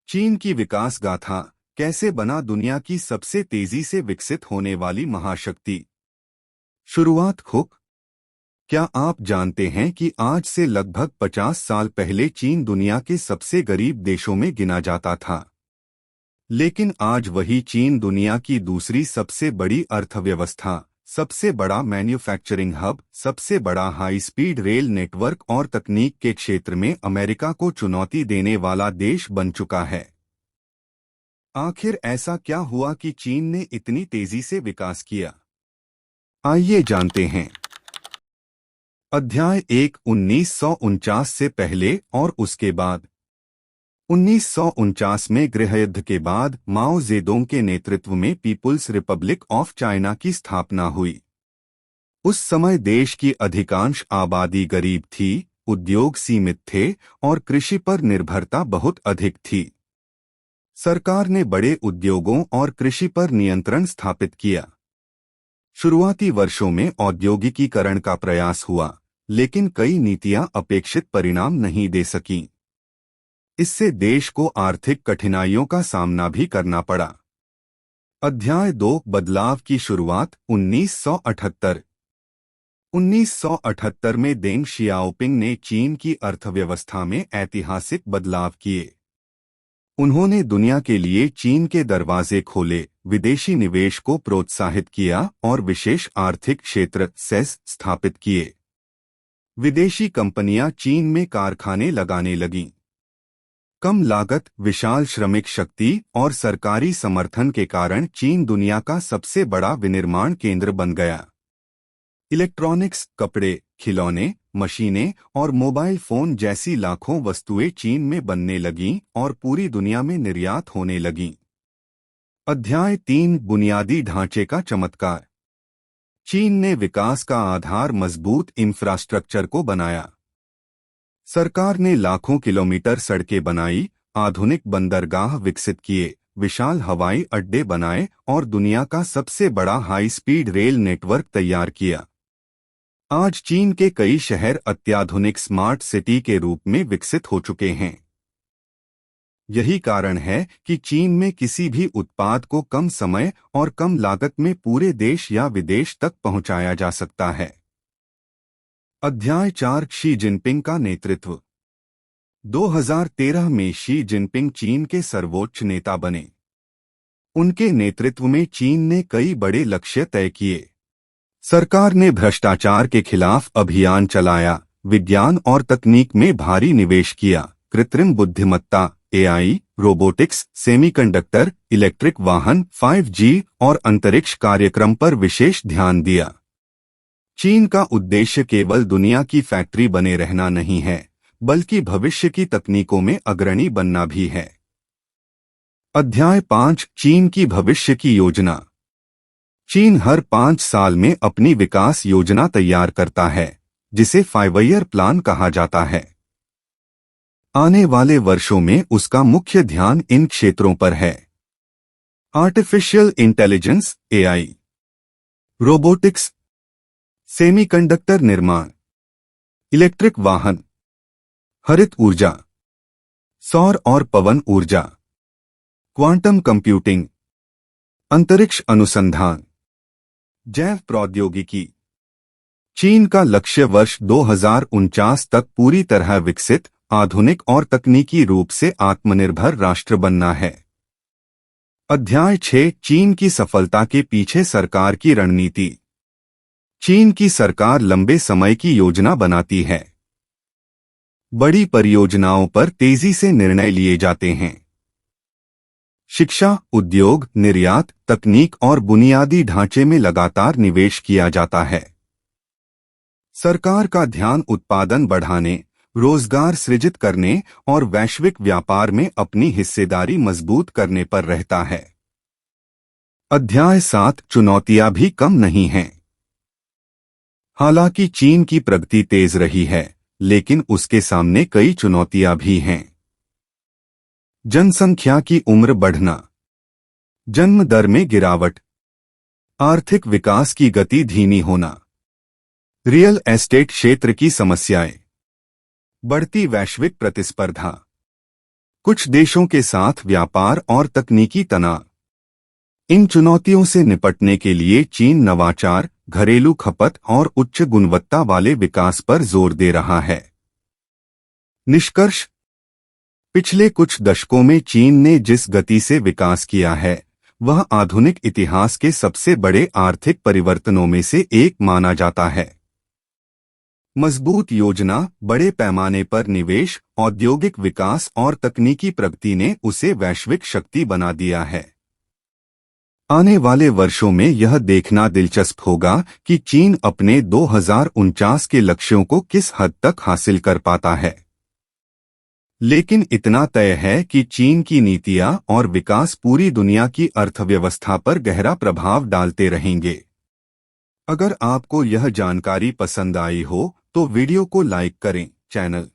चीन की विकास गाथा कैसे बना दुनिया की सबसे तेजी से विकसित होने वाली महाशक्ति। शुरुआत हुक। क्या आप जानते हैं कि आज से लगभग 50 साल पहले चीन दुनिया के सबसे गरीब देशों में गिना जाता था, लेकिन आज वही चीन दुनिया की दूसरी सबसे बड़ी अर्थव्यवस्था, सबसे बड़ा मैन्युफैक्चरिंग हब, सबसे बड़ा हाई स्पीड रेल नेटवर्क और तकनीक के क्षेत्र में अमेरिका को चुनौती देने वाला देश बन चुका है। आखिर ऐसा क्या हुआ कि चीन ने इतनी तेजी से विकास किया? आइए जानते हैं। अध्याय 1, 1949 से पहले और उसके बाद। 1949 में गृहयुद्ध के बाद माओ जेडोंग के नेतृत्व में पीपुल्स रिपब्लिक ऑफ चाइना की स्थापना हुई। उस समय देश की अधिकांश आबादी गरीब थी, उद्योग सीमित थे और कृषि पर निर्भरता बहुत अधिक थी। सरकार ने बड़े उद्योगों और कृषि पर नियंत्रण स्थापित किया। शुरुआती वर्षों में औद्योगिकीकरण का प्रयास हुआ, लेकिन कई नीतियां अपेक्षित परिणाम नहीं दे सकीं। इससे देश को आर्थिक कठिनाइयों का सामना भी करना पड़ा। अध्याय 2, बदलाव की शुरुआत। 1978 1978 में देंग शियाओपिंग ने चीन की अर्थव्यवस्था में ऐतिहासिक बदलाव किए। उन्होंने दुनिया के लिए चीन के दरवाजे खोले, विदेशी निवेश को प्रोत्साहित किया और विशेष आर्थिक क्षेत्र सेस स्थापित किए। विदेशी कंपनियां चीन में कारखाने लगाने लगीं। कम लागत, विशाल श्रमिक शक्ति और सरकारी समर्थन के कारण चीन दुनिया का सबसे बड़ा विनिर्माण केंद्र बन गया। इलेक्ट्रॉनिक्स, कपड़े, खिलौने, मशीनें और मोबाइल फोन जैसी लाखों वस्तुएं चीन में बनने लगीं और पूरी दुनिया में निर्यात होने लगीं। अध्याय 3, बुनियादी ढांचे का चमत्कार। चीन ने विकास का आधार मजबूत इंफ्रास्ट्रक्चर को बनाया। सरकार ने लाखों किलोमीटर सड़कें बनाई, आधुनिक बंदरगाह विकसित किए, विशाल हवाई अड्डे बनाए और दुनिया का सबसे बड़ा हाई स्पीड रेल नेटवर्क तैयार किया। आज चीन के कई शहर अत्याधुनिक स्मार्ट सिटी के रूप में विकसित हो चुके हैं। यही कारण है कि चीन में किसी भी उत्पाद को कम समय और कम लागत में पूरे देश या विदेश तक पहुंचाया जा सकता है। अध्याय 4, शी जिनपिंग का नेतृत्व। 2013 में शी जिनपिंग चीन के सर्वोच्च नेता बने। उनके नेतृत्व में चीन ने कई बड़े लक्ष्य तय किए। सरकार ने भ्रष्टाचार के खिलाफ अभियान चलाया, विज्ञान और तकनीक में भारी निवेश किया, कृत्रिम बुद्धिमत्ता, एआई, रोबोटिक्स, सेमीकंडक्टर, इलेक्ट्रिक वाहन, 5G और अंतरिक्ष कार्यक्रम पर विशेष ध्यान दिया। चीन का उद्देश्य केवल दुनिया की फैक्ट्री बने रहना नहीं है, बल्कि भविष्य की तकनीकों में अग्रणी बनना भी है। अध्याय 5, चीन की भविष्य की योजना। चीन हर 5 साल में अपनी विकास योजना तैयार करता है, जिसे 5 ईयर प्लान कहा जाता है। आने वाले वर्षों में उसका मुख्य ध्यान इन क्षेत्रों पर है: artificial intelligence (AI), robotics, semiconductor निर्माण, इलेक्ट्रिक वाहन, हरित ऊर्जा, सौर और पवन ऊर्जा, क्वांटम कंप्यूटिंग, अंतरिक्ष अनुसंधान, जैव प्रौद्योगिकी। चीन का लक्ष्य वर्ष 2049 तक पूरी तरह विकसित, आधुनिक और तकनीकी रूप से आत्मनिर्भर राष्ट्र बनना है। अध्याय 6, चीन की सफलता के पीछे सरकार की रणनीति। चीन की सरकार लंबे समय की योजना बनाती है। बड़ी परियोजनाओं पर तेजी से निर्णय लिए जाते हैं। शिक्षा, उद्योग, निर्यात, तकनीक और बुनियादी ढांचे में लगातार निवेश किया जाता है। सरकार का ध्यान उत्पादन बढ़ाने, रोजगार सृजित करने और वैश्विक व्यापार में अपनी हिस्सेदारी मजबूत करने पर रहता है। अध्याय 7, चुनौतियां भी कम नहीं हैं। हालांकि चीन की प्रगति तेज रही है, लेकिन उसके सामने कई चुनौतियां भी हैं। जनसंख्या की उम्र बढ़ना, जन्म दर में गिरावट, आर्थिक विकास की गति धीमी होना, रियल एस्टेट क्षेत्र की समस्याएं, बढ़ती वैश्विक प्रतिस्पर्धा। कुछ देशों के साथ व्यापार और तकनीकी तनाव। इन चुनौतियों से निपटने के लिए चीन नवाचार, घरेलू खपत और उच्च गुणवत्ता वाले विकास पर जोर दे रहा है। निष्कर्ष: पिछले कुछ दशकों में चीन ने जिस गति से विकास किया है, वह आधुनिक इतिहास के सबसे बड़े आर्थिक परिवर्तनों में से एक माना जाता है। मजबूत योजना, बड़े पैमाने पर निवेश, औद्योगिक विकास और तकनीकी प्रगति ने उसे वैश्विक शक्ति बना दिया है। आने वाले वर्षों में यह देखना दिलचस्प होगा कि चीन अपने 2049 के लक्ष्यों को किस हद तक हासिल कर पाता है। लेकिन इतना तय है कि चीन की नीतियां और विकास पूरी दुनिया की अर्थव्यवस्था पर गहरा प्रभाव डालते रहेंगे। अगर आपको यह जानकारी पसंद आई हो तो वीडियो को लाइक करें, चैनल